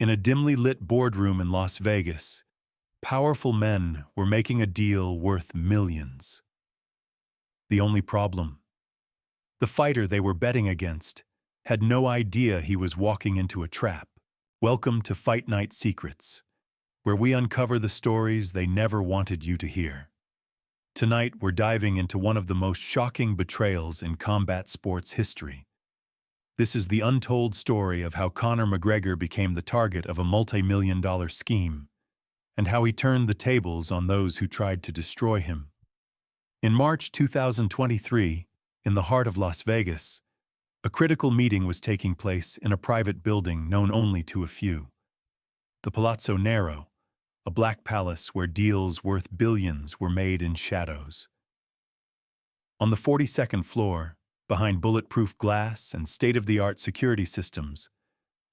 In a dimly lit boardroom in Las Vegas, powerful men were making a deal worth millions. The only problem? The fighter they were betting against had no idea he was walking into a trap. Welcome to Fight Night Secrets, where we uncover the stories they never wanted you to hear. Tonight, we're diving into one of the most shocking betrayals in combat sports history. This is the untold story of how Conor McGregor became the target of a multi-million-dollar scheme, and how he turned the tables on those who tried to destroy him. In March 2023, in the heart of Las Vegas, a critical meeting was taking place in a private building known only to a few. The Palazzo Nero, a black palace where deals worth billions were made in shadows. On the 42nd floor, behind bulletproof glass and state-of-the-art security systems,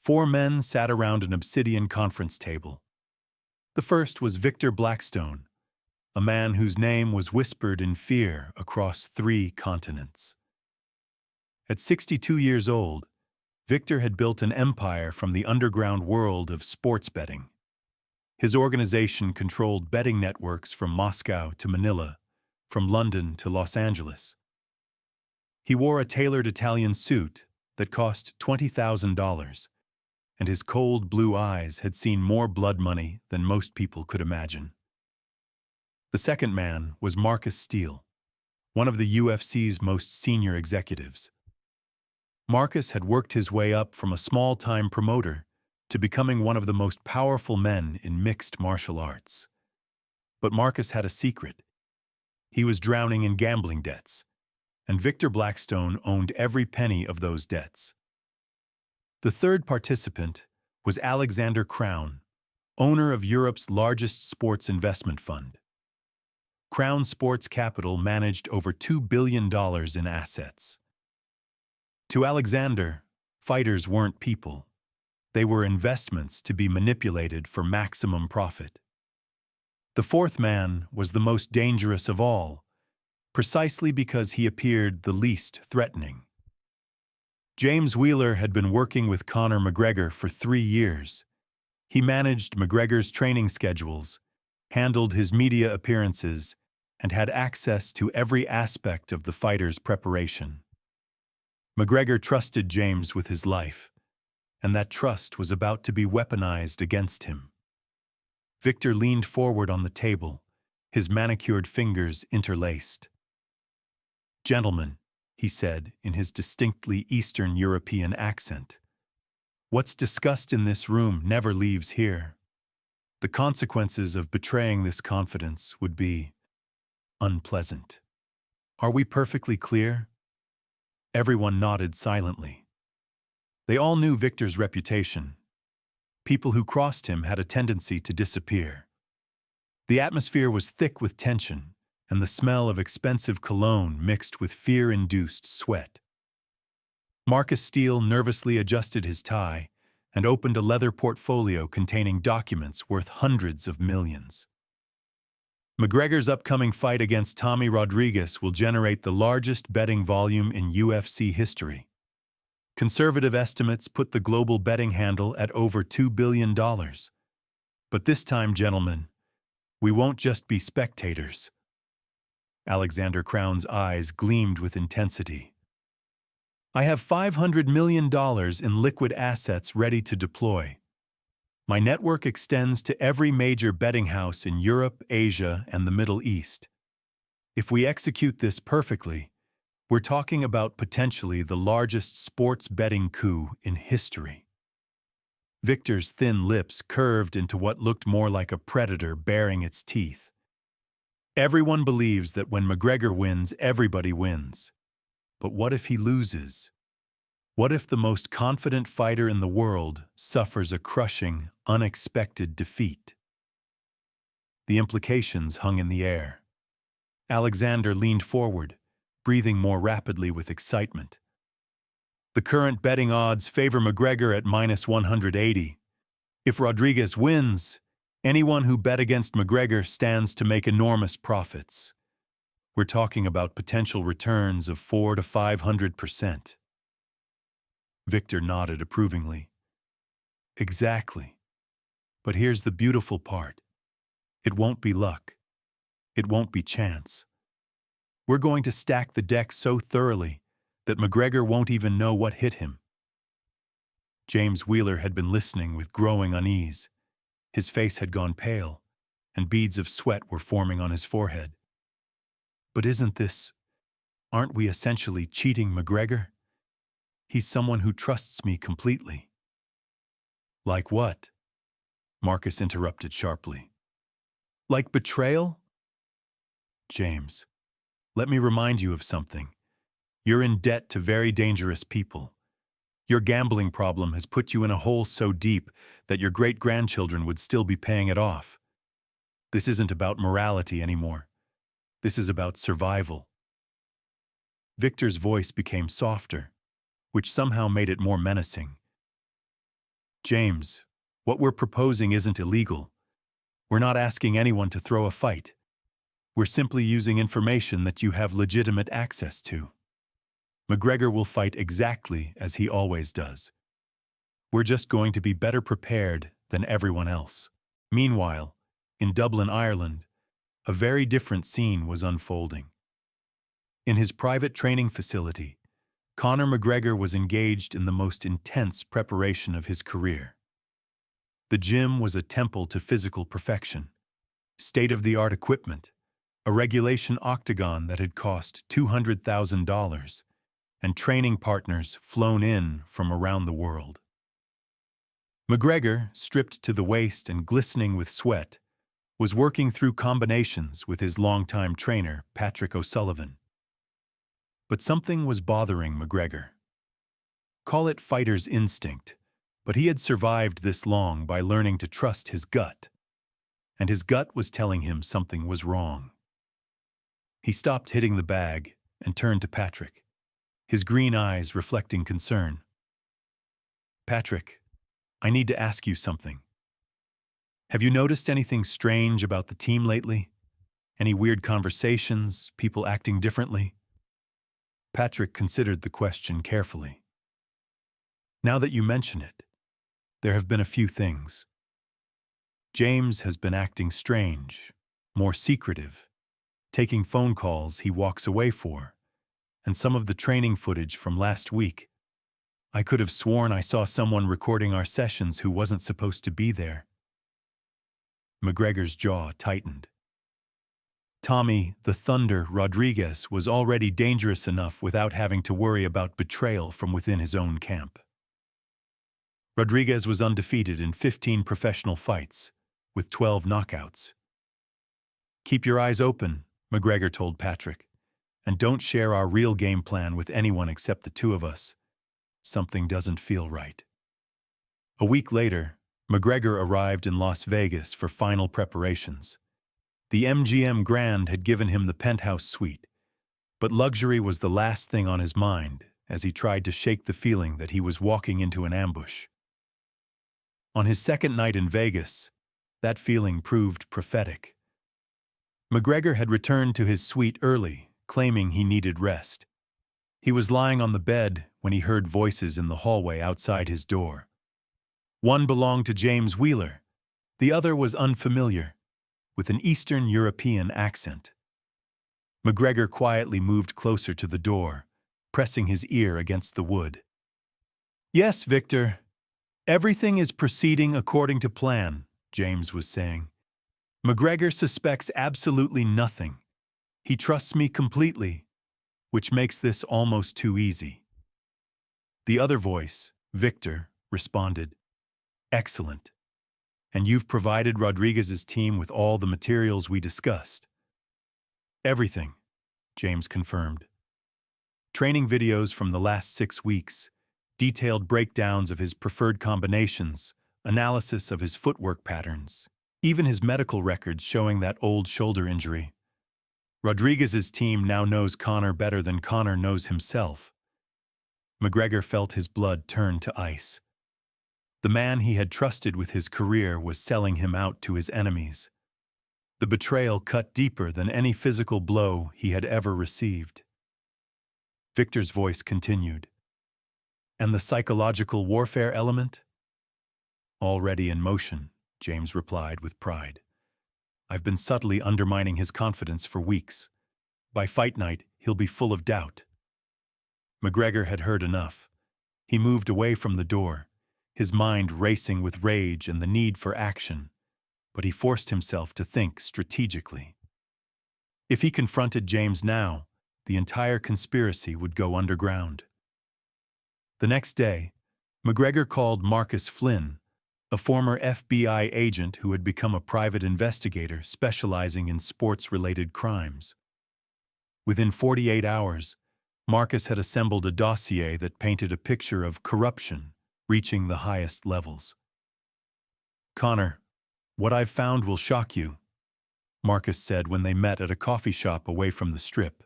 4 men sat around an obsidian conference table. The first was Victor Blackstone, a man whose name was whispered in fear across 3 continents. At 62 years old, Victor had built an empire from the underground world of sports betting. His organization controlled betting networks from Moscow to Manila, from London to Los Angeles. He wore a tailored Italian suit that cost $20,000, and his cold blue eyes had seen more blood money than most people could imagine. The second man was Marcus Steele, one of the UFC's most senior executives. Marcus had worked his way up from a small-time promoter to becoming one of the most powerful men in mixed martial arts. But Marcus had a secret. He was drowning in gambling debts, and Victor Blackstone owned every penny of those debts. The third participant was Alexander Crown, owner of Europe's largest sports investment fund. Crown Sports Capital managed over $2 billion in assets. To Alexander, fighters weren't people. They were investments to be manipulated for maximum profit. The fourth man was the most dangerous of all, precisely because he appeared the least threatening. James Wheeler had been working with Conor McGregor for 3 years. He managed McGregor's training schedules, handled his media appearances, and had access to every aspect of the fighter's preparation. McGregor trusted James with his life, and that trust was about to be weaponized against him. Victor leaned forward on the table, his manicured fingers interlaced. "Gentlemen," he said in his distinctly Eastern European accent, "what's discussed in this room never leaves here. The consequences of betraying this confidence would be unpleasant. Are we perfectly clear?" Everyone nodded silently. They all knew Victor's reputation. People who crossed him had a tendency to disappear. The atmosphere was thick with tension, and the smell of expensive cologne mixed with fear-induced sweat. Marcus Steele nervously adjusted his tie and opened a leather portfolio containing documents worth hundreds of millions. McGregor's upcoming fight against Tommy Rodriguez will generate the largest betting volume in UFC history. Conservative estimates put the global betting handle at over $2 billion. But this time, gentlemen, we won't just be spectators. Alexander Crown's eyes gleamed with intensity. I have $500 million in liquid assets ready to deploy. My network extends to every major betting house in Europe, Asia, and the Middle East. If we execute this perfectly, we're talking about potentially the largest sports betting coup in history. Victor's thin lips curved into what looked more like a predator baring its teeth. Everyone believes that when McGregor wins, everybody wins. But what if he loses? What if the most confident fighter in the world suffers a crushing, unexpected defeat? The implications hung in the air. Alexander leaned forward, breathing more rapidly with excitement. The current betting odds favor McGregor at -180. If Rodriguez wins, anyone who bet against McGregor stands to make enormous profits. We're talking about potential returns of 400 to 500%. Victor nodded approvingly. Exactly. But here's the beautiful part. It won't be luck. It won't be chance. We're going to stack the deck so thoroughly that McGregor won't even know what hit him. James Wheeler had been listening with growing unease. His face had gone pale, and beads of sweat were forming on his forehead. But aren't we essentially cheating McGregor? He's someone who trusts me completely. Like what? Marcus interrupted sharply. Like betrayal? James, let me remind you of something. You're in debt to very dangerous people. Your gambling problem has put you in a hole so deep that your great-grandchildren would still be paying it off. This isn't about morality anymore. This is about survival. Victor's voice became softer, which somehow made it more menacing. James, what we're proposing isn't illegal. We're not asking anyone to throw a fight. We're simply using information that you have legitimate access to. McGregor will fight exactly as he always does. We're just going to be better prepared than everyone else. Meanwhile, in Dublin, Ireland, a very different scene was unfolding. In his private training facility, Conor McGregor was engaged in the most intense preparation of his career. The gym was a temple to physical perfection, state-of-the-art equipment, a regulation octagon that had cost $200,000, and training partners flown in from around the world. McGregor, stripped to the waist and glistening with sweat, was working through combinations with his longtime trainer, Patrick O'Sullivan. But something was bothering McGregor. Call it fighter's instinct, but he had survived this long by learning to trust his gut. And his gut was telling him something was wrong. He stopped hitting the bag and turned to Patrick, his green eyes reflecting concern. Patrick, I need to ask you something. Have you noticed anything strange about the team lately? Any weird conversations, people acting differently? Patrick considered the question carefully. Now that you mention it, there have been a few things. James has been acting strange, more secretive, taking phone calls he walks away for, and some of the training footage from last week. I could have sworn I saw someone recording our sessions who wasn't supposed to be there. McGregor's jaw tightened. Tommy, the Thunder, Rodriguez was already dangerous enough without having to worry about betrayal from within his own camp. Rodriguez was undefeated in 15 professional fights, with 12 knockouts. Keep your eyes open, McGregor told Patrick, and don't share our real game plan with anyone except the two of us. Something doesn't feel right. A week later, McGregor arrived in Las Vegas for final preparations. The MGM Grand had given him the penthouse suite, but luxury was the last thing on his mind as he tried to shake the feeling that he was walking into an ambush. On his second night in Vegas, that feeling proved prophetic. McGregor had returned to his suite early, claiming he needed rest. He was lying on the bed when he heard voices in the hallway outside his door. One belonged to James Wheeler. The other was unfamiliar, with an Eastern European accent. McGregor quietly moved closer to the door, pressing his ear against the wood. Yes, Victor. Everything is proceeding according to plan, James was saying. McGregor suspects absolutely nothing. He trusts me completely, which makes this almost too easy. The other voice, Victor, responded, Excellent. And you've provided Rodriguez's team with all the materials we discussed. Everything, James confirmed. Training videos from the last 6 weeks, detailed breakdowns of his preferred combinations, analysis of his footwork patterns, even his medical records showing that old shoulder injury. Rodriguez's team now knows Conor better than Conor knows himself. McGregor felt his blood turn to ice. The man he had trusted with his career was selling him out to his enemies. The betrayal cut deeper than any physical blow he had ever received. Victor's voice continued. And the psychological warfare element? Already in motion, James replied with pride. "I've been subtly undermining his confidence for weeks. By fight night, he'll be full of doubt." McGregor had heard enough. He moved away from the door, his mind racing with rage and the need for action, but he forced himself to think strategically. If he confronted James now, the entire conspiracy would go underground. The next day, McGregor called Marcus Flynn, a former FBI agent who had become a private investigator specializing in sports-related crimes. Within 48 hours, Marcus had assembled a dossier that painted a picture of corruption reaching the highest levels. "Conor, what I've found will shock you," Marcus said when they met at a coffee shop away from the Strip.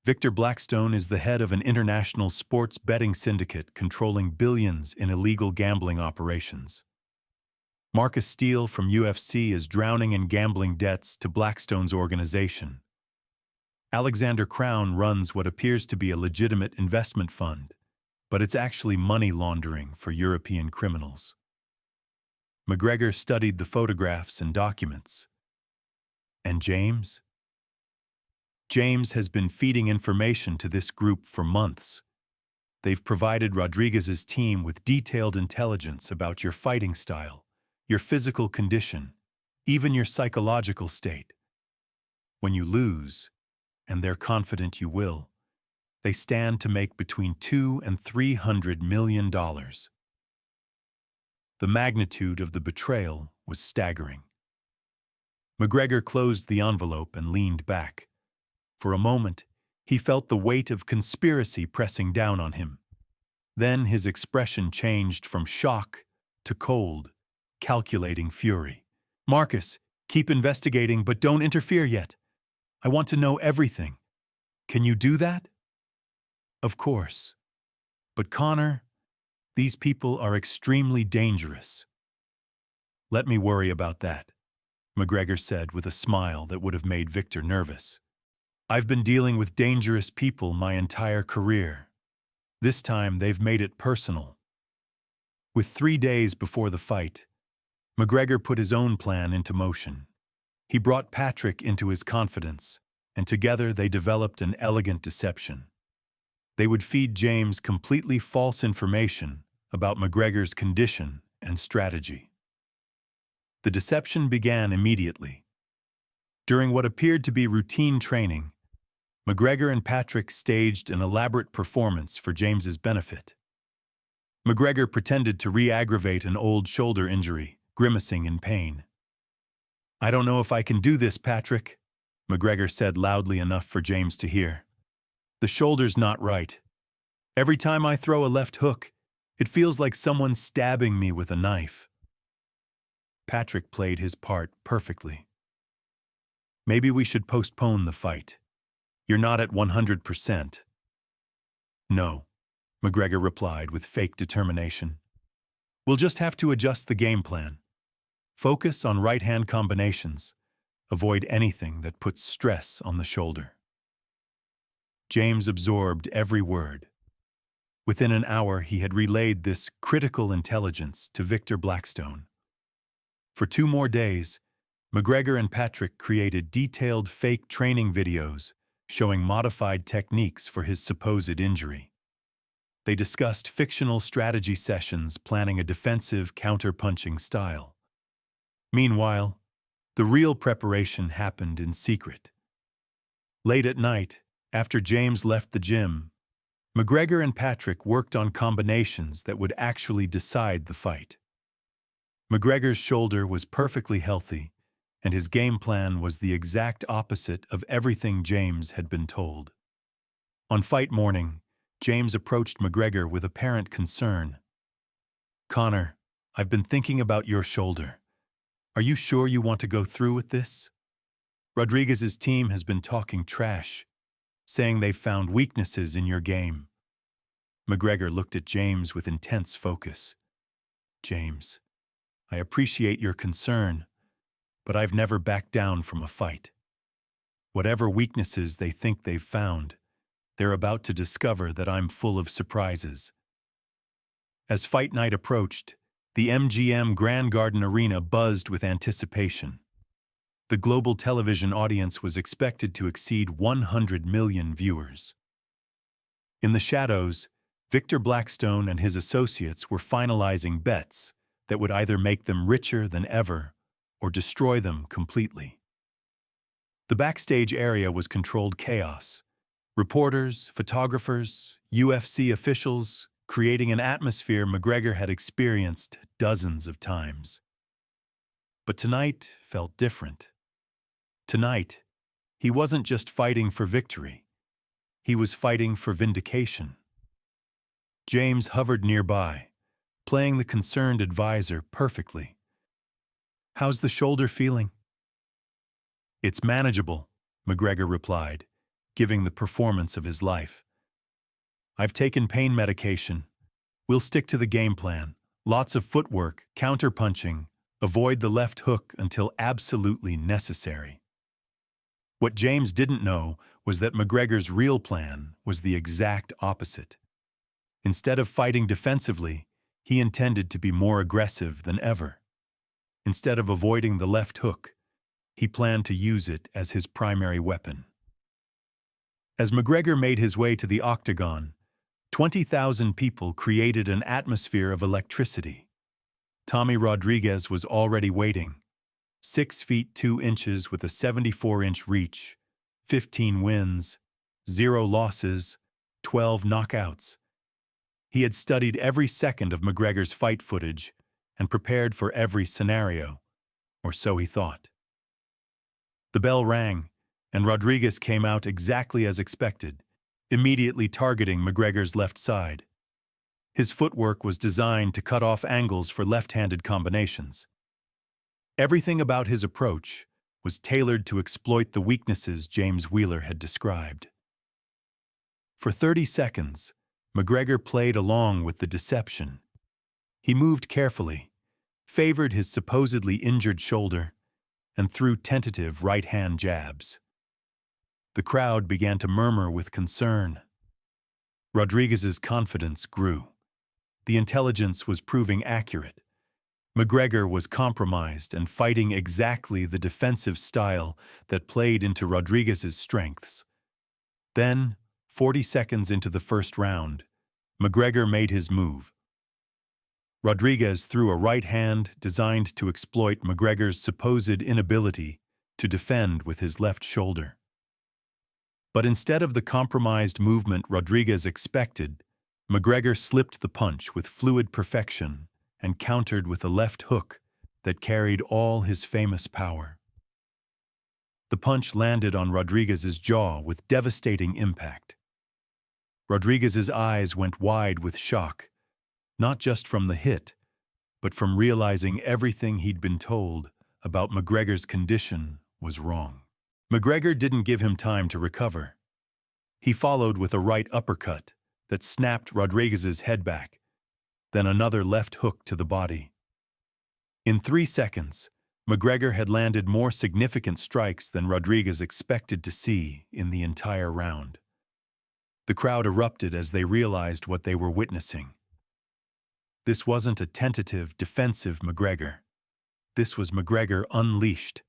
"Victor Blackstone is the head of an international sports betting syndicate controlling billions in illegal gambling operations. Marcus Steele from UFC is drowning in gambling debts to Blackstone's organization. Alexander Crown runs what appears to be a legitimate investment fund, but it's actually money laundering for European criminals." McGregor studied the photographs and documents. "And James?" "James has been feeding information to this group for months. They've provided Rodriguez's team with detailed intelligence about your fighting style, your physical condition, even your psychological state. When you lose, and they're confident you will, they stand to make between $200 and $300 million. The magnitude of the betrayal was staggering. McGregor closed the envelope and leaned back. For a moment, he felt the weight of conspiracy pressing down on him. Then his expression changed from shock to cold, calculating fury. "Marcus, keep investigating, but don't interfere yet. I want to know everything. Can you do that?" "Of course. But Conor, these people are extremely dangerous." "Let me worry about that," McGregor said with a smile that would have made Victor nervous. "I've been dealing with dangerous people my entire career. This time they've made it personal." With 3 days before the fight, McGregor put his own plan into motion. He brought Patrick into his confidence, and together they developed an elegant deception. They would feed James completely false information about McGregor's condition and strategy. The deception began immediately. During what appeared to be routine training, McGregor and Patrick staged an elaborate performance for James's benefit. McGregor pretended to re-aggravate an old shoulder injury, grimacing in pain. "I don't know if I can do this, Patrick," McGregor said loudly enough for James to hear. "The shoulder's not right. Every time I throw a left hook, it feels like someone's stabbing me with a knife." Patrick played his part perfectly. "Maybe we should postpone the fight. You're not at 100%. "No," McGregor replied with fake determination. "We'll just have to adjust the game plan. Focus on right-hand combinations. Avoid anything that puts stress on the shoulder." James absorbed every word. Within an hour, he had relayed this critical intelligence to Victor Blackstone. For 2 more days, McGregor and Patrick created detailed fake training videos showing modified techniques for his supposed injury. They discussed fictional strategy sessions planning a defensive counter-punching style. Meanwhile, the real preparation happened in secret. Late at night, after James left the gym, McGregor and Patrick worked on combinations that would actually decide the fight. McGregor's shoulder was perfectly healthy, and his game plan was the exact opposite of everything James had been told. On fight morning, James approached McGregor with apparent concern. "Conor, I've been thinking about your shoulder. Are you sure you want to go through with this? Rodriguez's team has been talking trash, saying they've found weaknesses in your game." McGregor looked at James with intense focus. "James, I appreciate your concern, but I've never backed down from a fight. Whatever weaknesses they think they've found, they're about to discover that I'm full of surprises." As fight night approached, The MGM Grand Garden Arena buzzed with anticipation. The global television audience was expected to exceed 100 million viewers. In the shadows, Victor Blackstone and his associates were finalizing bets that would either make them richer than ever or destroy them completely. The backstage area was controlled chaos. Reporters, photographers, UFC officials, creating an atmosphere McGregor had experienced dozens of times. But tonight felt different. Tonight, he wasn't just fighting for victory. He was fighting for vindication. James hovered nearby, playing the concerned advisor perfectly. "How's the shoulder feeling?" "It's manageable," McGregor replied, giving the performance of his life. "I've taken pain medication. We'll stick to the game plan. Lots of footwork, counterpunching, avoid the left hook until absolutely necessary." What James didn't know was that McGregor's real plan was the exact opposite. Instead of fighting defensively, he intended to be more aggressive than ever. Instead of avoiding the left hook, he planned to use it as his primary weapon. As McGregor made his way to the octagon, 20,000 people created an atmosphere of electricity. Tommy Rodriguez was already waiting. 6 feet 2 inches with a 74-inch reach, 15 wins, 0 losses, 12 knockouts. He had studied every second of McGregor's fight footage and prepared for every scenario, or so he thought. The bell rang, and Rodriguez came out exactly as expected, immediately targeting McGregor's left side. His footwork was designed to cut off angles for left-handed combinations. Everything about his approach was tailored to exploit the weaknesses James Wheeler had described. For 30 seconds, McGregor played along with the deception. He moved carefully, favored his supposedly injured shoulder, and threw tentative right-hand jabs. The crowd began to murmur with concern. Rodriguez's confidence grew. The intelligence was proving accurate. McGregor was compromised and fighting exactly the defensive style that played into Rodriguez's strengths. Then, 40 seconds into the first round, McGregor made his move. Rodriguez threw a right hand designed to exploit McGregor's supposed inability to defend with his left shoulder. But instead of the compromised movement Rodriguez expected, McGregor slipped the punch with fluid perfection and countered with a left hook that carried all his famous power. The punch landed on Rodriguez's jaw with devastating impact. Rodriguez's eyes went wide with shock, not just from the hit, but from realizing everything he'd been told about McGregor's condition was wrong. McGregor didn't give him time to recover. He followed with a right uppercut that snapped Rodriguez's head back, then another left hook to the body. In 3 seconds, McGregor had landed more significant strikes than Rodriguez expected to see in the entire round. The crowd erupted as they realized what they were witnessing. This wasn't a tentative, defensive McGregor. This was McGregor unleashed,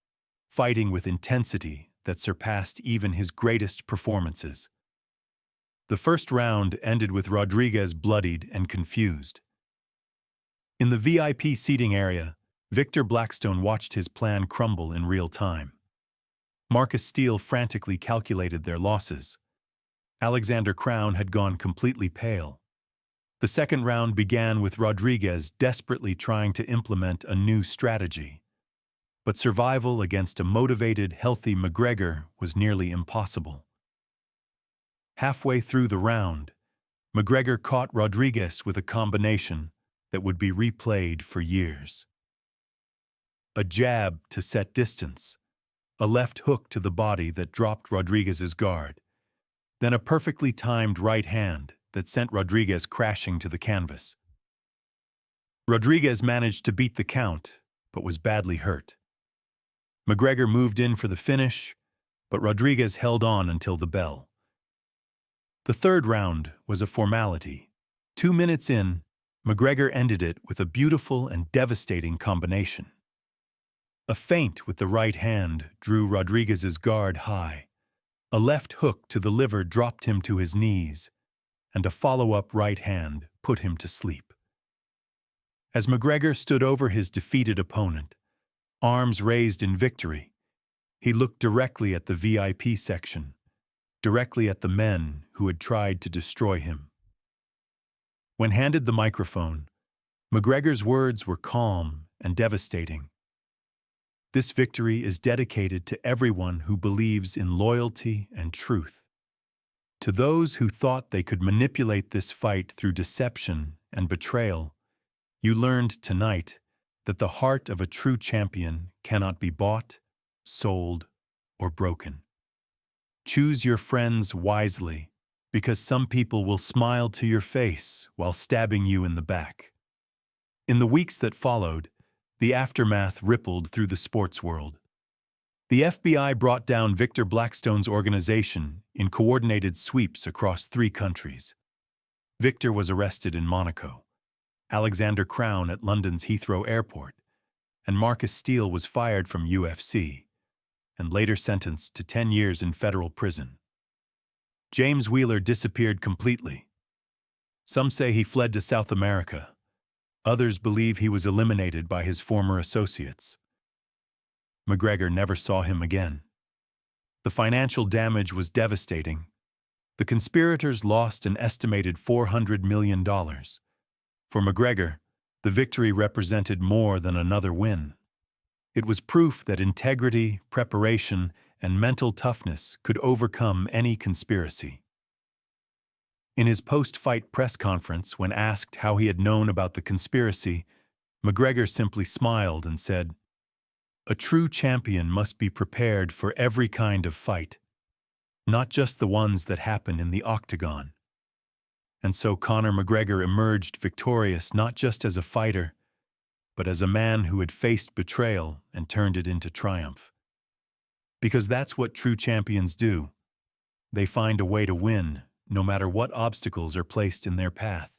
fighting with intensity that surpassed even his greatest performances. The first round ended with Rodriguez bloodied and confused. In the VIP seating area, Victor Blackstone watched his plan crumble in real time. Marcus Steele frantically calculated their losses. Alexander Crown had gone completely pale. The second round began with Rodriguez desperately trying to implement a new strategy. But survival against a motivated, healthy McGregor was nearly impossible. Halfway through the round, McGregor caught Rodriguez with a combination that would be replayed for years. A jab to set distance, a left hook to the body that dropped Rodriguez's guard, then a perfectly timed right hand that sent Rodriguez crashing to the canvas. Rodriguez managed to beat the count, but was badly hurt. McGregor moved in for the finish, but Rodriguez held on until the bell. The third round was a formality. 2 minutes in, McGregor ended it with a beautiful and devastating combination. A feint with the right hand drew Rodriguez's guard high. A left hook to the liver dropped him to his knees, and a follow-up right hand put him to sleep. As McGregor stood over his defeated opponent, arms raised in victory, he looked directly at the VIP section, directly at the men who had tried to destroy him. When handed the microphone, McGregor's words were calm and devastating. This victory is dedicated to everyone who believes in loyalty and truth. To those who thought they could manipulate this fight through deception and betrayal, you learned tonight that the heart of a true champion cannot be bought, sold, or broken. Choose your friends wisely, because some people will smile to your face while stabbing you in the back. In the weeks that followed, the aftermath rippled through the sports world. The FBI brought down Victor Blackstone's organization in coordinated sweeps across 3 countries. Victor was arrested in Monaco, Alexander Crown at London's Heathrow Airport, and Marcus Steele was fired from UFC and later sentenced to 10 years in federal prison. James Wheeler disappeared completely. Some say he fled to South America. Others believe he was eliminated by his former associates. McGregor never saw him again. The financial damage was devastating. The conspirators lost an estimated $400 million. For McGregor, the victory represented more than another win. It was proof that integrity, preparation, and mental toughness could overcome any conspiracy. In his post-fight press conference, when asked how he had known about the conspiracy, McGregor simply smiled and said, "A true champion must be prepared for every kind of fight, not just the ones that happen in the octagon." And so Conor McGregor emerged victorious not just as a fighter, but as a man who had faced betrayal and turned it into triumph. Because that's what true champions do. They find a way to win, no matter what obstacles are placed in their path.